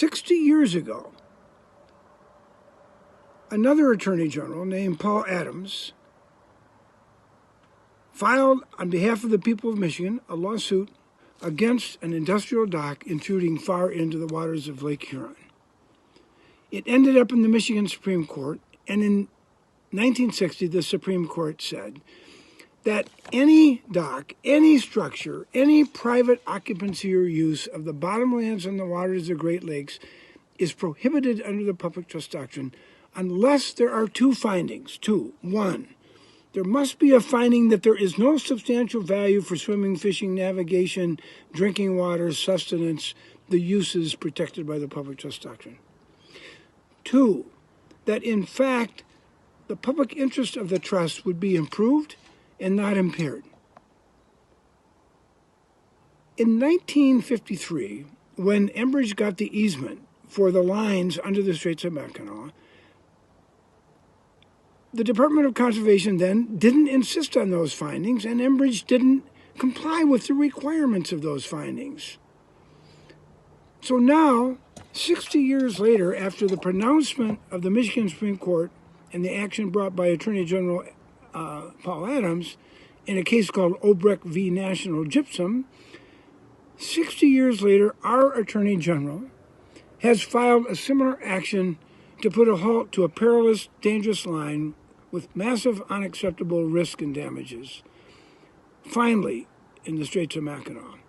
60 years ago, another Attorney General named Paul Adams filed on behalf of the people of Michigan a lawsuit against an industrial dock intruding far into the waters of Lake Huron. It ended up in the Michigan Supreme Court, and in 1960 the Supreme Court said that any dock, any structure, any private occupancy or use of the bottomlands and the waters of the Great Lakes is prohibited under the public trust doctrine unless there are two findings. One, there must be a finding that there is no substantial value for swimming, fishing, navigation, drinking water, sustenance, the uses protected by the public trust doctrine. Two, that in fact the public interest of the trust would be improved and not impaired. In 1953, when Enbridge got the easement for the lines under the Straits of Mackinac, the Department of Conservation then didn't insist on those findings, and Enbridge didn't comply with the requirements of those findings. So now, 60 years later, after the pronouncement of the Michigan Supreme Court and the action brought by Attorney General Paul Adams in a case called Obrecht v. National Gypsum, 60 years later, our Attorney General has filed a similar action to put a halt to a perilous, dangerous line with massive unacceptable risk and damages, finally in the Straits of Mackinac.